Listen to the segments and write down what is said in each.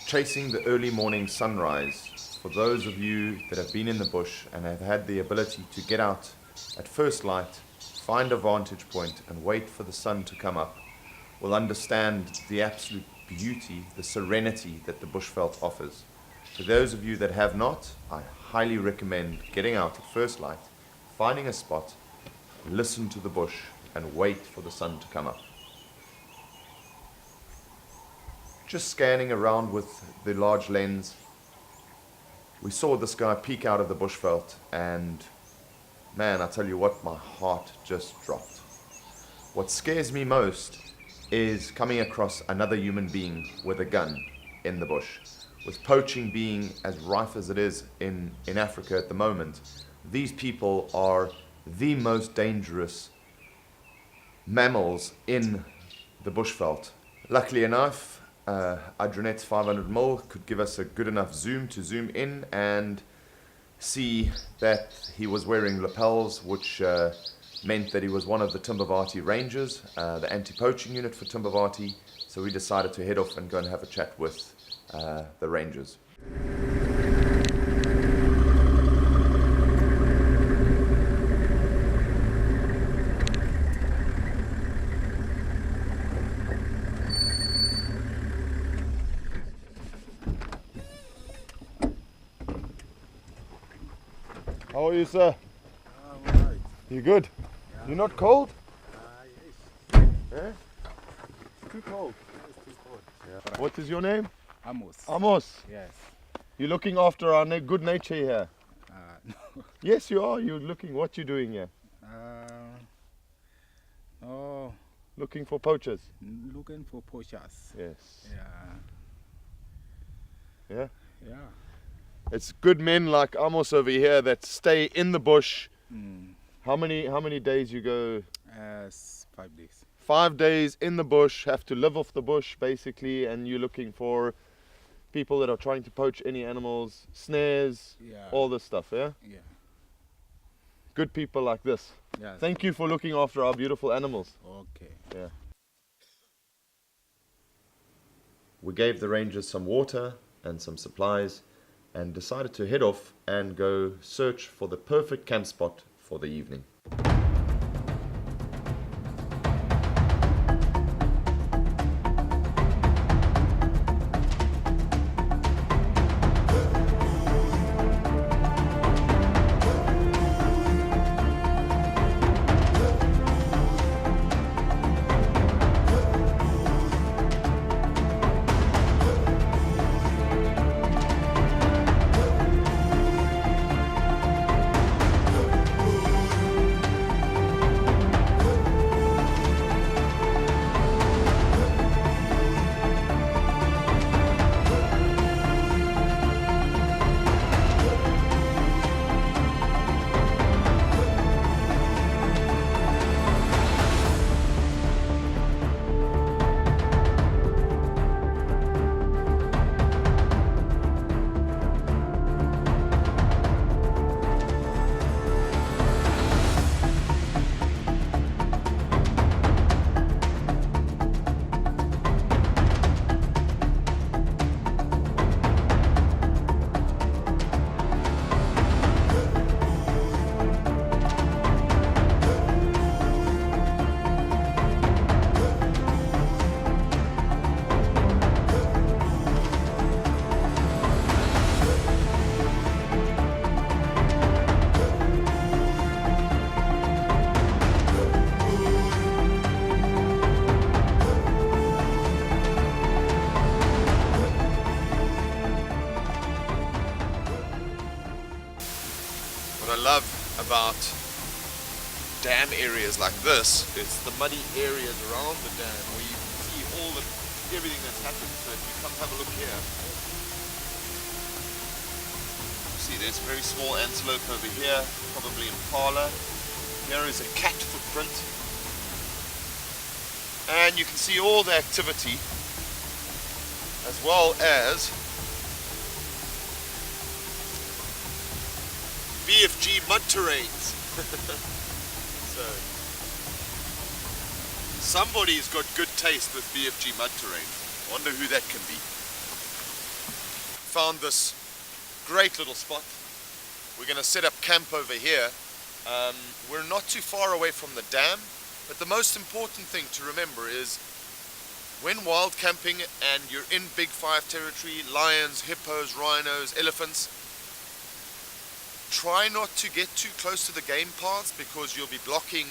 chasing the early morning sunrise. For those of you that have been in the bush and have had the ability to get out at first light, find a vantage point and wait for the sun to come up, will understand the absolute beauty, the serenity that the bushveld offers. For those of you that have not, I highly recommend getting out at first light, finding a spot, listen to the bush and wait for the sun to come up. Just scanning around with the large lens, we saw this guy peek out of the bushveld, and man, I tell you what, my heart just dropped. What scares me most is coming across another human being with a gun in the bush. With poaching being as rife as it is in Africa at the moment, these people are the most dangerous mammals in the bushveld. Luckily enough, Adronet's 500mm could give us a good enough zoom to zoom in and see that he was wearing lapels, which meant that he was one of the Timbavati Rangers, the anti-poaching unit for Timbavati. So we decided to head off and go and have a chat with the Rangers. How are you, sir? I'm alright. You good? Yeah. You're not cold? Yes. Eh? Too cold. It's too cold. Yeah. What is your name? Amos. Amos. Yes. You're looking after our good nature here. No. Yes, you are. You're looking. What you doing here? Oh, Looking for poachers. looking for poachers. Yes. Yeah. Yeah. Yeah. It's good men like Amos over here that stay in the bush. Mm. How many days you go? 5 days. 5 days in the bush, have to live off the bush basically, and you're looking for people that are trying to poach any animals, snares, Yeah. all this stuff, yeah? Yeah. Good people like this. Yes. Thank you for looking after our beautiful animals. Okay. Yeah. We gave the rangers some water and some supplies and decided to head off and go search for the perfect camp spot for the evening. What I love about dam areas like this is the muddy areas around the dam where you can see everything that's happened. So if you come have a look here, you see there's a very small antelope over here, probably impala. Here is a cat footprint, and you can see all the activity as well as BFG mud terrains. So somebody's got good taste with BFG mud terrains. Wonder who that can be. found this great little spot. We're going to set up camp over here. We're not too far away from the dam, but the most important thing to remember is when wild camping and you're in Big Five territory, lions, hippos, rhinos, elephants, try not to get too close to the game paths because you'll be blocking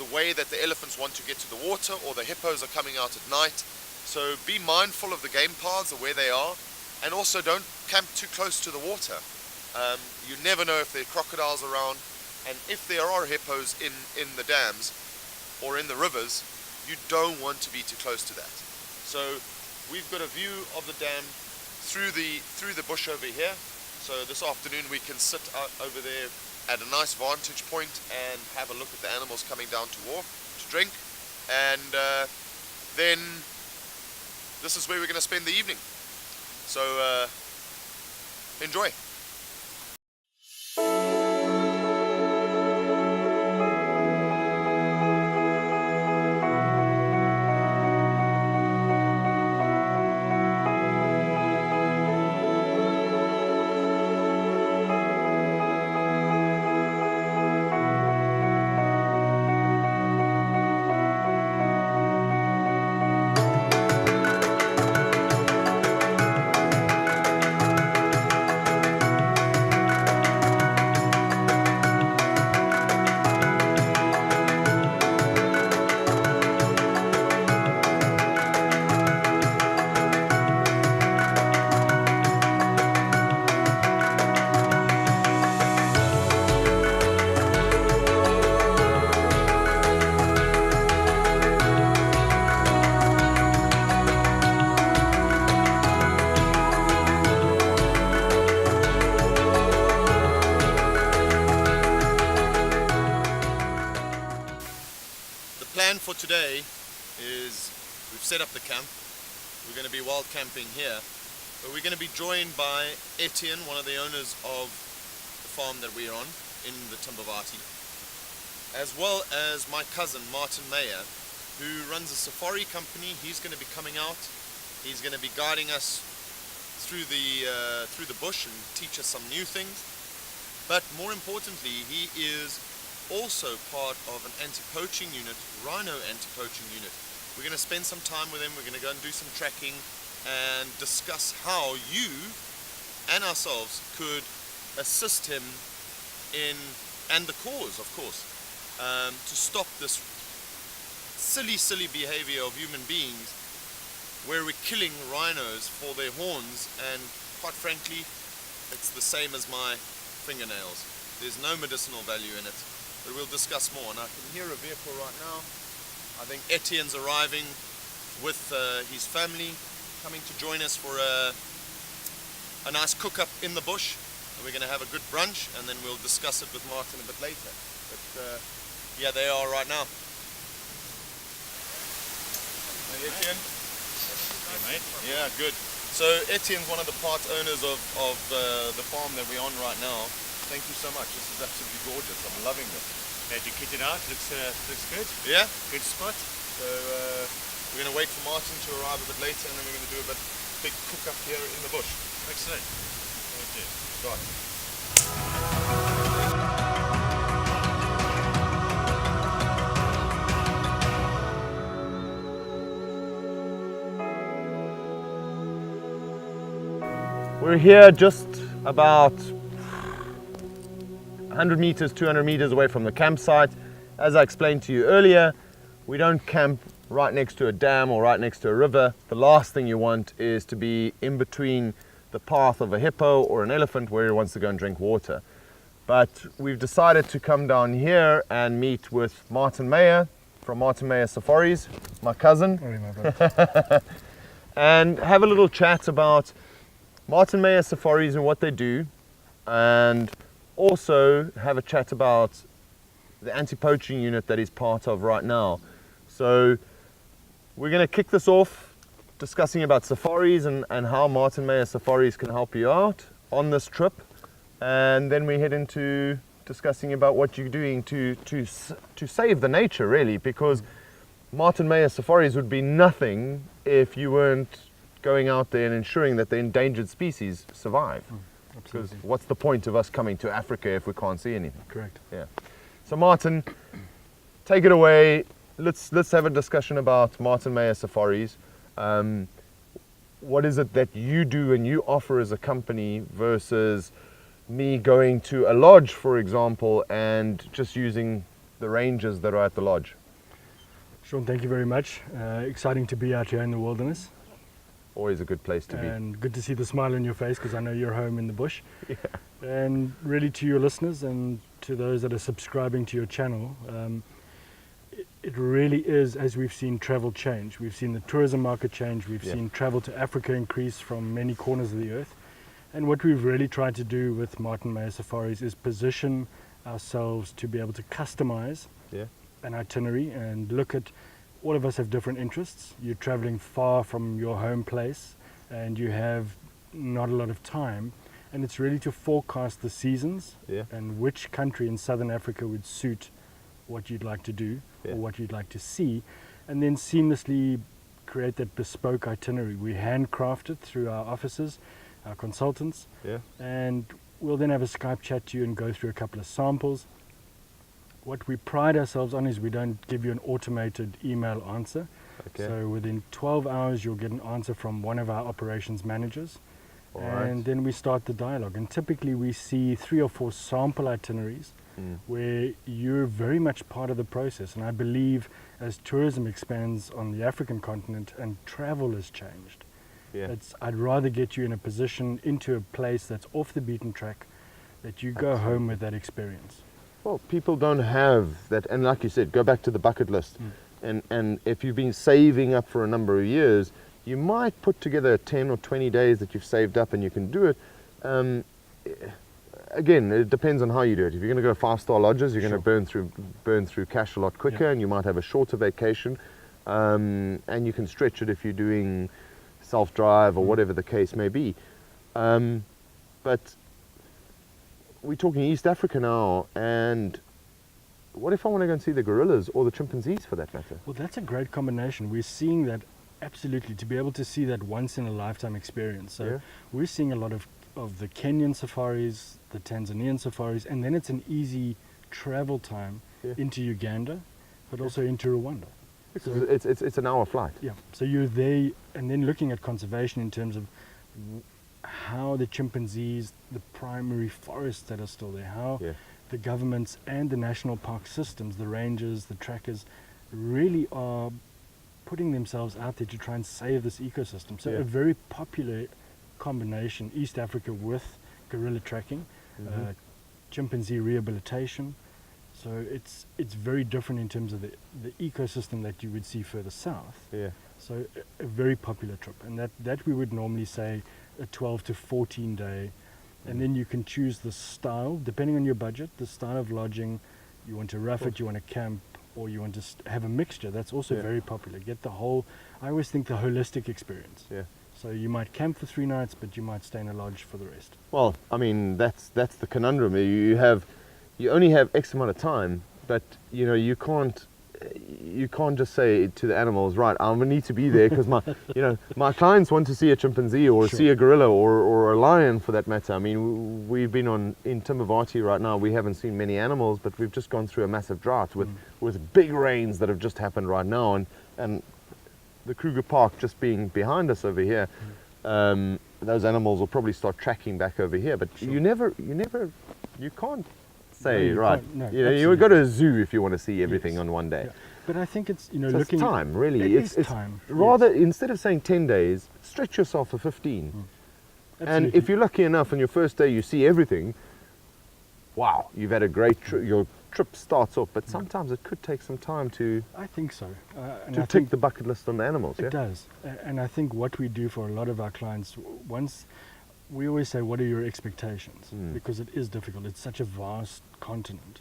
the way that the elephants want to get to the water, or the hippos are coming out at night. So be mindful of the game paths or where they are, and also don't camp too close to the water. You never know if there are crocodiles around, and if there are hippos in the dams or in the rivers, you don't want to be too close to that. So we've got a view of the dam through the bush over here. So this afternoon we can sit out over there at a nice vantage point and have a look at the animals coming down to walk, to drink, and then this is where we're going to spend the evening. So enjoy. For today is we've set up the camp. We're going to be wild camping here, but we're going to be joined by Etienne, one of the owners of the farm that we're on in the Timbavati, as well as my cousin Martin Meyer, who runs a safari company. He's going to be coming out. He's going to be guiding us through the bush and teach us some new things. But more importantly, he is also part of an anti-poaching unit, Rhino anti-poaching unit. We're going to spend some time with him. We're going to go and do some tracking and discuss how you and ourselves could assist him in, and the cause of course, to stop this silly behavior of human beings where we're killing rhinos for their horns, and quite frankly it's the same as my fingernails. There's no medicinal value in it. But we'll discuss more. And I can hear a vehicle right now. I think Etienne's arriving with his family, coming to join us for a nice cook-up in the bush. And we're going to have a good brunch, and then we'll discuss it with Martin a bit later. But yeah, they are right now. Hey, Etienne. Hey, mate. Yeah, good. So Etienne's one of the part owners of the farm that we're on right now. Thank you so much. This is absolutely gorgeous. I'm loving this. Glad you kitted out. Looks good. Yeah? Good spot. So we're going to wait for Martin to arrive a bit later, and then we're going to do a big cook up here in the bush. Excellent. Thank you. Right. We're here just about 100 meters, 200 meters away from the campsite. As I explained to you earlier, we don't camp right next to a dam or right next to a river. The last thing you want is to be in between the path of a hippo or an elephant where he wants to go and drink water. But we've decided to come down here and meet with Martin Meyer from Martin Meyer Safaris, my cousin, and have a little chat about Martin Meyer Safaris and what they do, and also have a chat about the anti-poaching unit that he's part of right now. So we're going to kick this off discussing about safaris and how Martin Meyer Safaris can help you out on this trip, and then we head into discussing about what you're doing to save the nature, really, because Martin Meyer Safaris would be nothing if you weren't going out there and ensuring that the endangered species survive. Because Absolutely. what's the point of us coming to Africa if we can't see anything? Correct. Yeah. So Martin, take it away. Let's have a discussion about Martin Mayer Safaris. What is it that you do and you offer as a company versus me going to a lodge, for example, and just using the rangers that are at the lodge? Sean, thank you very much. Exciting to be out here in the wilderness. Always a good place to be. And good to see the smile on your face because I know you're home in the bush. Yeah. And really to your listeners and to those that are subscribing to your channel, it really is, as we've seen travel change. We've seen the tourism market change. We've seen travel to Africa increase from many corners of the earth. And what we've really tried to do with Martin Mayer Safaris is position ourselves to be able to customize an itinerary and look at, all of us have different interests. You're traveling far from your home place and you have not a lot of time, and it's really to forecast the seasons and which country in southern Africa would suit what you'd like to do or what you'd like to see, and then seamlessly create that bespoke itinerary. We handcraft it through our offices, our consultants, and we'll then have a Skype chat to you and go through a couple of samples. What we pride ourselves on is we don't give you an automated email answer. So within 12 hours you'll get an answer from one of our operations managers. And then we start the dialogue. And typically we see 3 or 4 sample itineraries where you're very much part of the process. And I believe as tourism expands on the African continent and travel has changed, I'd rather get you in a position into a place that's off the beaten track, that you go home with that experience. Well, people don't have that, and like you said, go back to the bucket list. And if you've been saving up for a number of years, you might put together 10 or 20 days that you've saved up and you can do it. Again, it depends on how you do it. If you're going to go 5-star lodges, you're going to burn through cash a lot quicker, and you might have a shorter vacation. And you can stretch it if you're doing self-drive or whatever the case may be. But we're talking East Africa now, and what if I want to go and see the gorillas or the chimpanzees for that matter? Well, that's a great combination. We're seeing that absolutely, to be able to see that once in a lifetime experience. So we're seeing a lot of the Kenyan safaris, the Tanzanian safaris, and then it's an easy travel time into Uganda, but also into Rwanda. So it's an hour flight. Yeah, so you're there, and then looking at conservation in terms of how the chimpanzees, the primary forests that are still there, how the governments and the national park systems, the rangers, the trackers, really are putting themselves out there to try and save this ecosystem. So a very popular combination, East Africa with gorilla tracking, chimpanzee rehabilitation. So it's very different in terms of the ecosystem that you would see further south. So a very popular trip, and that we would normally say a 12 to 14 day, and then you can choose the style depending on your budget, the style of lodging. You want to rough it, you want to camp, or you want to have a mixture. That's also very popular. Get the whole, I always think, the holistic experience. So you might camp for 3 nights, but you might stay in a lodge for the rest. Well, I mean, that's the conundrum. You only have X amount of time, but you can't just say to the animals, right, I'm gonna need to be there because my clients want to see a chimpanzee or see a gorilla or a lion for that matter. I mean, we've been in Timbavati right now. We haven't seen many animals, but we've just gone through a massive drought with big rains that have just happened right now, and the Kruger Park just being behind us over here. Those animals will probably start tracking back over here, but you can't say, you go to a zoo if you want to see everything on one day. But I think it's, So looking... it's time, really. It's time. Rather, instead of saying 10 days, stretch yourself for 15. And if you're lucky enough on your first day you see everything, wow, you've had a great trip. Your trip starts off, but sometimes it could take some time to... I think so. to tick the bucket list on the animals. It does. And I think what we do for a lot of our clients, once we always say, what are your expectations? Because it is difficult. It's such a vast continent.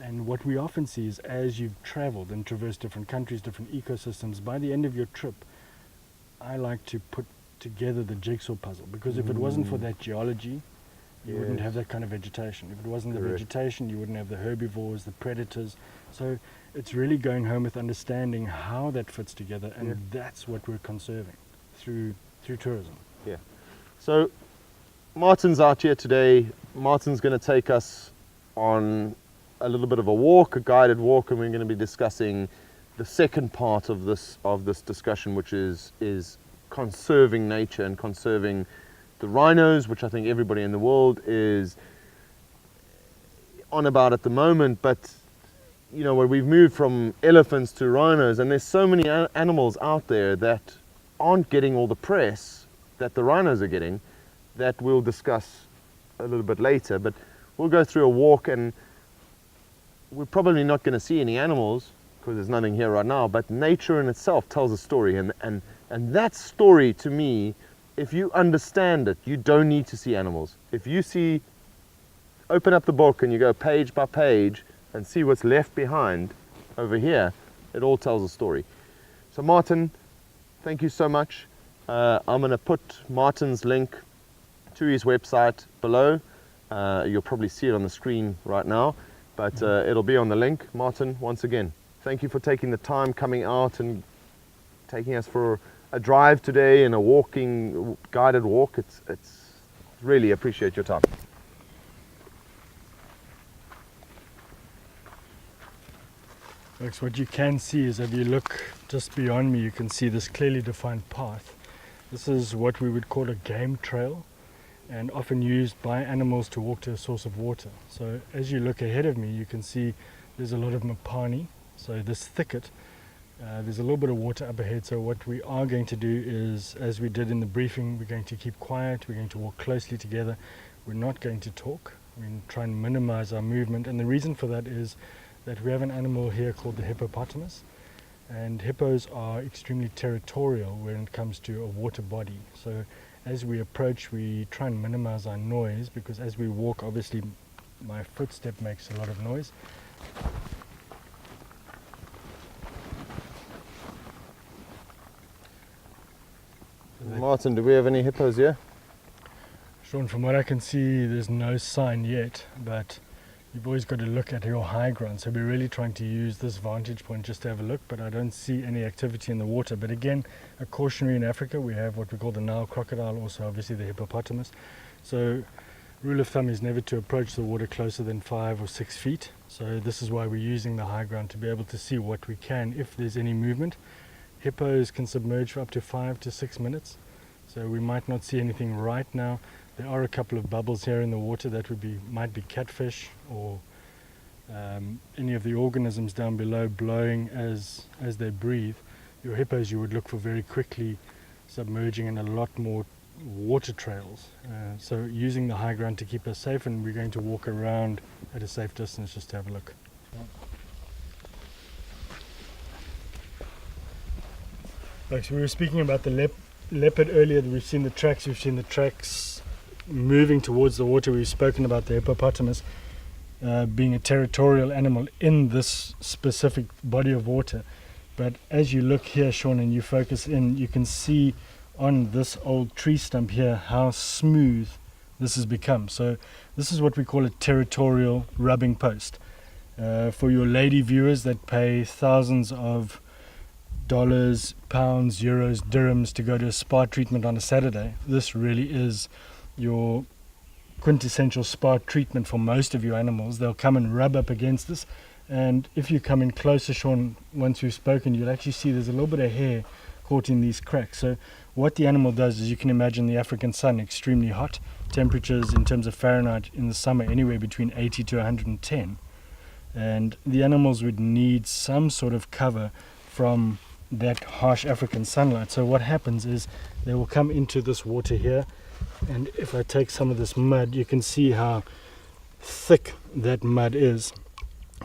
And what we often see is as you've traveled and traversed different countries, different ecosystems, by the end of your trip, I like to put together the jigsaw puzzle, because if it wasn't for that geology, you wouldn't have that kind of vegetation. If it wasn't the vegetation, you wouldn't have the herbivores, the predators. So it's really going home with understanding how that fits together, and that's what we're conserving through through tourism. So Martin's out here today. Martin's going to take us on a little bit of a walk, a guided walk, and we're going to be discussing the second part of this discussion, which is conserving nature and conserving the rhinos, which I think everybody in the world is on about at the moment. But you know, where we've moved from elephants to rhinos, and there's so many animals out there that aren't getting all the press that the rhinos are getting, that we'll discuss a little bit later. But we'll go through a walk, and we're probably not going to see any animals because there's nothing here right now, but nature in itself tells a story, and that story, to me, if you understand it, you don't need to see animals. If you open up the book and you go page by page and see what's left behind over here, it all tells a story. So Martin, thank you so much. I'm going to put Martin's link to his website below. You'll probably see it on the screen right now, but it'll be on the link. Martin, once again, thank you for taking the time, coming out and taking us for a drive today and a guided walk. It's really appreciate your time. Folks, what you can see is if you look just beyond me, you can see this clearly defined path. This is what we would call a game trail, and often used by animals to walk to a source of water. So as you look ahead of me, you can see there's a lot of mapani. So this thicket, there's a little bit of water up ahead. So what we are going to do is, as we did in the briefing, we're going to keep quiet, we're going to walk closely together, we're not going to talk, we're going to try and minimize our movement. And the reason for that is that we have an animal here called the hippopotamus, and hippos are extremely territorial when it comes to a water body. So as we approach, we try and minimize our noise, because as we walk, obviously my footstep makes a lot of noise. Martin, do we have any hippos here? Sean, from what I can see, there's no sign yet, but you've always got to look at your high ground. So we're really trying to use this vantage point just to have a look, but I don't see any activity in the water. But again, a cautionary in Africa, we have what we call the Nile crocodile, also obviously the hippopotamus. So rule of thumb is never to approach the water closer than 5 or 6 feet. So this is why we're using the high ground, to be able to see what we can if there's any movement. Hippos can submerge for up to 5 to 6 minutes. So we might not see anything right now. There are a couple of bubbles here in the water that might be catfish or any of the organisms down below blowing as they breathe. Your hippos you would look for very quickly submerging in a lot more water trails. So using the high ground to keep us safe, and we're going to walk around at a safe distance just to have a look. Folks, we were speaking about the leopard earlier. We've seen the tracks moving towards the water. We've spoken about the hippopotamus being a territorial animal in this specific body of water. But as you look here, Sean, and you focus in, you can see on this old tree stump here how smooth this has become. So this is what we call a territorial rubbing post. For your lady viewers that pay thousands of dollars, pounds, euros, dirhams to go to a spa treatment on a Saturday, this really is your quintessential spa treatment for most of your animals. They'll come and rub up against this, and if you come in closer, Sean, once we've spoken, you'll actually see there's a little bit of hair caught in these cracks. So what the animal does is, you can imagine the African sun, extremely hot temperatures in terms of Fahrenheit in the summer, anywhere between 80 to 110, and the animals would need some sort of cover from that harsh African sunlight. So what happens is they will come into this water here, and if I take some of this mud, you can see how thick that mud is.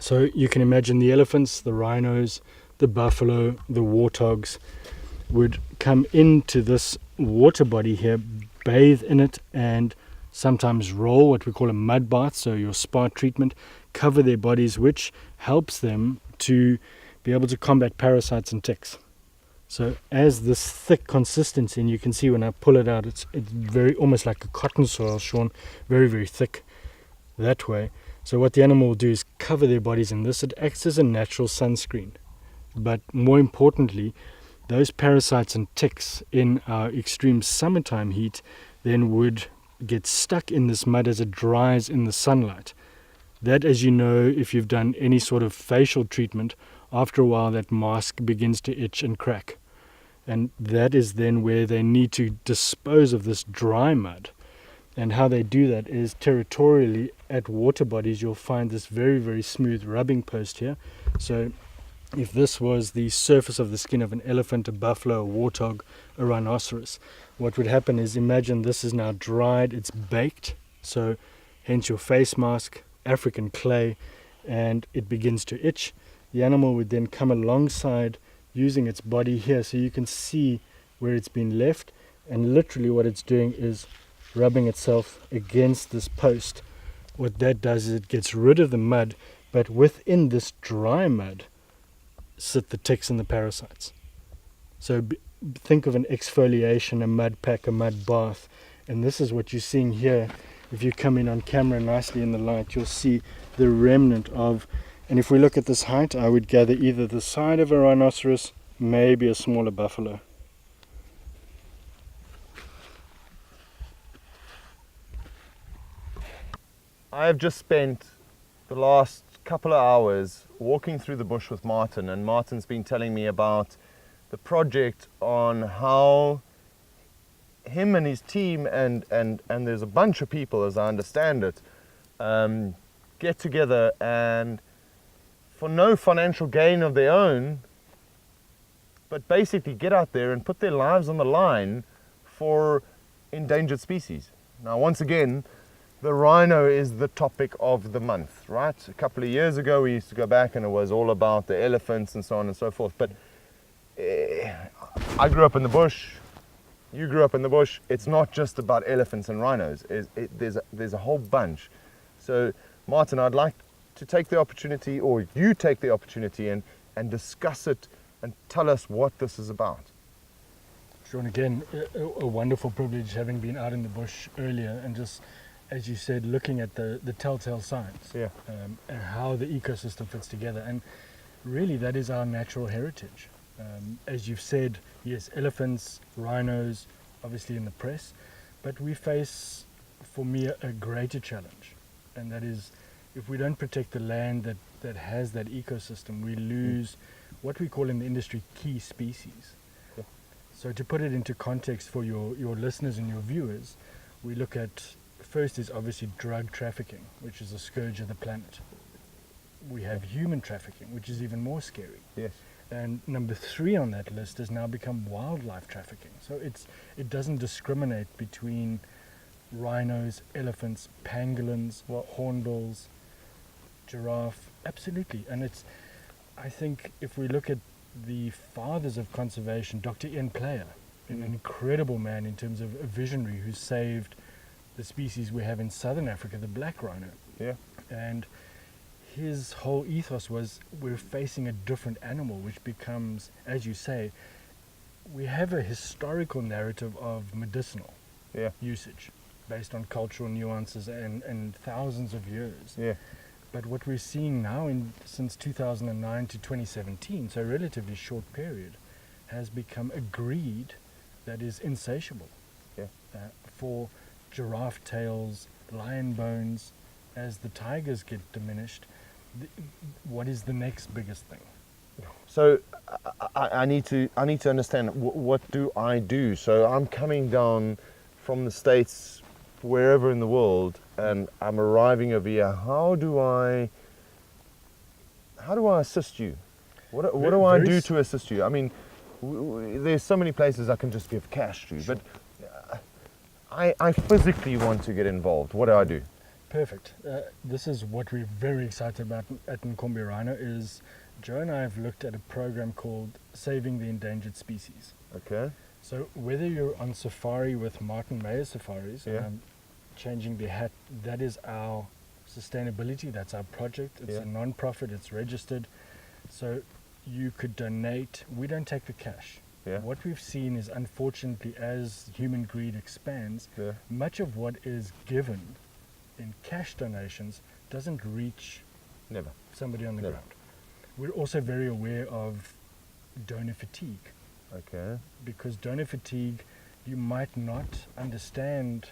So you can imagine the elephants, the rhinos, the buffalo, the warthogs would come into this water body here, bathe in it, and sometimes roll, what we call a mud bath, so your spa treatment, cover their bodies, which helps them to be able to combat parasites and ticks. So as this thick consistency, and you can see when I pull it out, it's very almost like a cotton soil, Sean, very, very thick that way. So what the animal will do is cover their bodies in this. It acts as a natural sunscreen. But more importantly, those parasites and ticks in our extreme summertime heat then would get stuck in this mud as it dries in the sunlight. That, as you know, if you've done any sort of facial treatment, after a while that mask begins to itch and crack. And that is then where they need to dispose of this dry mud. And how they do that is territorially at water bodies, you'll find this very, very smooth rubbing post here. So if this was the surface of the skin of an elephant, a buffalo, a warthog, a rhinoceros, what would happen is, imagine this is now dried, it's baked, so hence your face mask, African clay, and it begins to itch. The animal would then come alongside using its body here, so you can see where it's been left, and literally what it's doing is rubbing itself against this post. What that does is it gets rid of the mud, but within this dry mud sit the ticks and the parasites. So think of an exfoliation, a mud pack, a mud bath, and this is what you're seeing here. If you come in on camera nicely in the light, you'll see the remnant of, and if we look at this height, I would gather either the side of a rhinoceros, maybe a smaller buffalo. I have just spent the last couple of hours walking through the bush with Martin, and Martin's been telling me about the project on how him and his team and there's a bunch of people, as I understand it, get together and for no financial gain of their own, but basically get out there and put their lives on the line for endangered species. Now, once again, the rhino is the topic of the month, right? A couple of years ago, we used to go back and it was all about the elephants and so on and so forth. But I grew up in the bush. You grew up in the bush. It's not just about elephants and rhinos. There's a whole bunch. So, Martin, I'd like to take the opportunity, or you take the opportunity and discuss it and tell us what this is about. Sean, again, a wonderful privilege having been out in the bush earlier and just, as you said, looking at the telltale signs, Yeah. And how the ecosystem fits together. And really, that is our natural heritage. As you've said, yes, elephants, rhinos, obviously in the press, but we face, for me, a greater challenge. And that is, if we don't protect the land that has that ecosystem, we lose what we call in the industry key species. Yeah. So to put it into context for your listeners and your viewers, we look at, first is obviously drug trafficking, which is a scourge of the planet. We have human trafficking, which is even more scary. Yes. And number 3 on that list has now become wildlife trafficking. So it doesn't discriminate between rhinos, elephants, pangolins, hornbills, giraffe, absolutely. And I think if we look at the fathers of conservation, Dr. Ian Player, an incredible man in terms of a visionary who saved the species we have in southern Africa, the black rhino. Yeah. And his whole ethos was, we're facing a different animal, which becomes, as you say, we have a historical narrative of medicinal Yeah. usage based on cultural nuances and thousands of years. Yeah. But what we're seeing now since 2009 to 2017, so a relatively short period, has become a greed that is insatiable. Yeah. For giraffe tails, lion bones, as the tigers get diminished, what is the next biggest thing? So I need to understand what do I do? So I'm coming down from the States, wherever in the world, and I'm arriving over here. How do I assist you? What do I do to assist you? I mean, there's so many places I can just give cash to, but I physically want to get involved. What do I do? Perfect. This is what we're very excited about at Nkombe Rhino. Is Joe and I have looked at a program called Saving the Endangered Species. Okay. So whether you're on safari with Martin Mayer Safaris, Yeah. changing the hat, that is our sustainability, that's our project. It's a non-profit, it's registered. So you could donate. We don't take the cash. Yeah. What we've seen is, unfortunately, as human greed expands, Yeah. much of what is given in cash donations doesn't reach Never. somebody on the Never. ground. We're also very aware of donor fatigue. Okay. because donor fatigue, you might not understand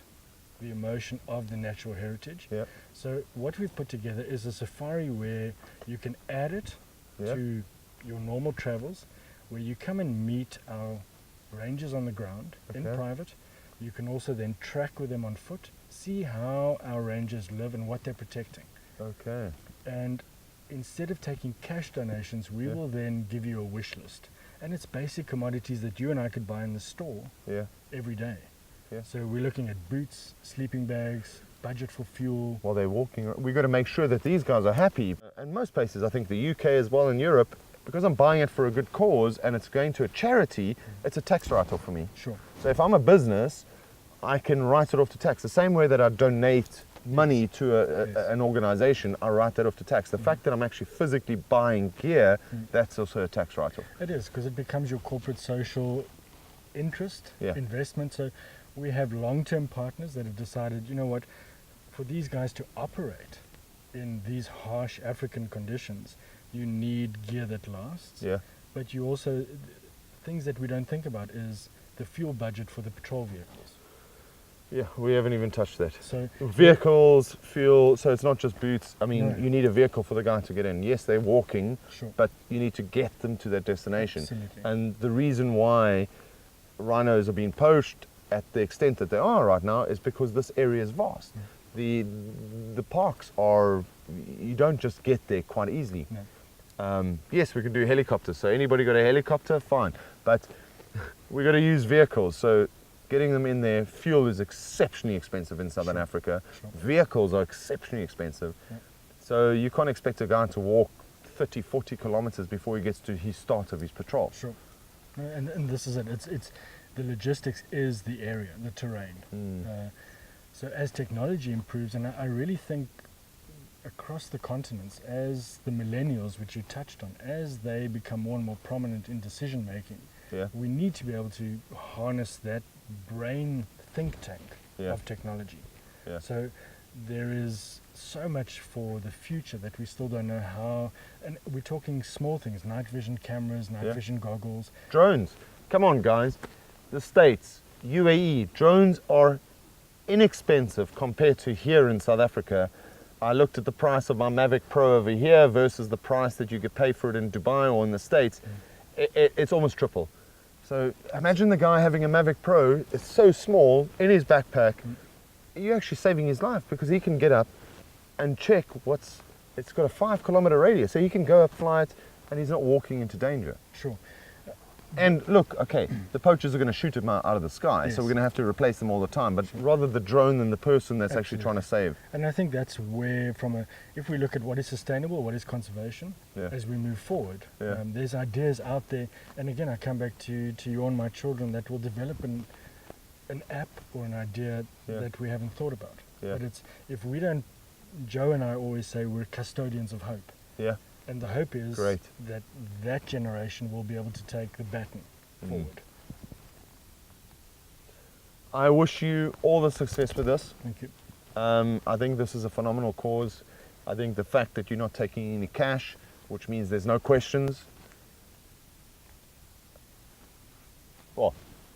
the emotion of the natural heritage. Yeah. So what we've put together is a safari where you can add it Yeah. to your normal travels, where you come and meet our rangers on the ground in Okay. private. You can also then track with them on foot, see how our rangers live and what they're protecting. Okay. And instead of taking cash donations, we Yeah. will then give you a wish list. And it's basic commodities that you and I could buy in the store Yeah. every day. Yeah. So we're looking at boots, sleeping bags, budget for fuel. While they're walking, we've got to make sure that these guys are happy. And most places, I think the UK as well, in Europe, because I'm buying it for a good cause and it's going to a charity, it's a tax write-off for me. Sure. So if I'm a business, I can write it off to tax. The same way that I donate money to an organization, I write that off to tax. The fact that I'm actually physically buying gear, that's also a tax write-off. It is, because it becomes your corporate social interest, Yeah. investment. So we have long-term partners that have decided, you know what, for these guys to operate in these harsh African conditions, you need gear that lasts. Yeah. But you also, things that we don't think about is the fuel budget for the patrol vehicles. Yeah, we haven't even touched that. So Vehicles, fuel, so it's not just boots. I mean, No. you need a vehicle for the guy to get in. Yes, they're walking, Sure. but you need to get them to that destination. Absolutely. And the reason why rhinos are being poached at the extent that they are right now is because this area is vast. The parks are, you don't just get there quite easily. No. Yes, we can do helicopters. So anybody got a helicopter, fine. But we got to use vehicles. So getting them in there, fuel is exceptionally expensive in Southern Africa. Sure. Vehicles are exceptionally expensive. Yeah. So you can't expect a guy to walk 30, 40 kilometers before he gets to his start of his patrol. Sure. No, and this is it. It's the logistics is the area, the terrain. So as technology improves, and I really think across the continents, as the millennials, which you touched on, as they become more and more prominent in decision making, Yeah. we need to be able to harness that brain think tank Yeah. of technology. Yeah. So there is so much for the future that we still don't know how, and we're talking small things, night vision cameras, night Yeah. vision goggles. Drones. Come on, guys. The States, UAE, drones are inexpensive compared to here in South Africa. I looked at the price of my Mavic Pro over here versus the price that you could pay for it in Dubai or in the States. It's almost triple. So imagine the guy having a Mavic Pro, it's so small, in his backpack. You're actually saving his life because he can get up and check it's got a 5 kilometer radius. So he can go up, fly it, and he's not walking into danger. Sure. And look, okay, the poachers are going to shoot him out of the sky, Yes. so we're going to have to replace them all the time. But rather the drone than the person that's actually trying to save. And I think that's where, if we look at what is sustainable, what is conservation, Yeah. as we move forward, Yeah. there's ideas out there. And again, I come back to you and my children that will develop an app or an idea Yeah. that we haven't thought about. Yeah. But if we don't, Joe and I always say we're custodians of hope. Yeah. And the hope is Great. that generation will be able to take the baton forward. I wish you all the success with this. Thank you. I think this is a phenomenal cause. I think the fact that you're not taking any cash, which means there's no questions. Well,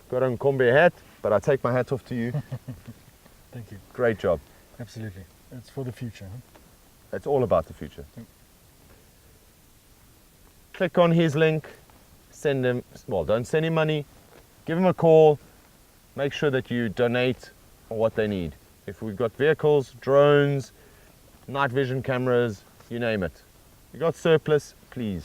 got on Kombi hat, but I take my hat off to you. Thank you. Great job. Absolutely. It's for the future. Huh? It's all about the future. Yep. Click on his link, send him, well, don't send him money, give him a call, make sure that you donate on what they need. If we've got vehicles, drones, night vision cameras, you name it. You got surplus, please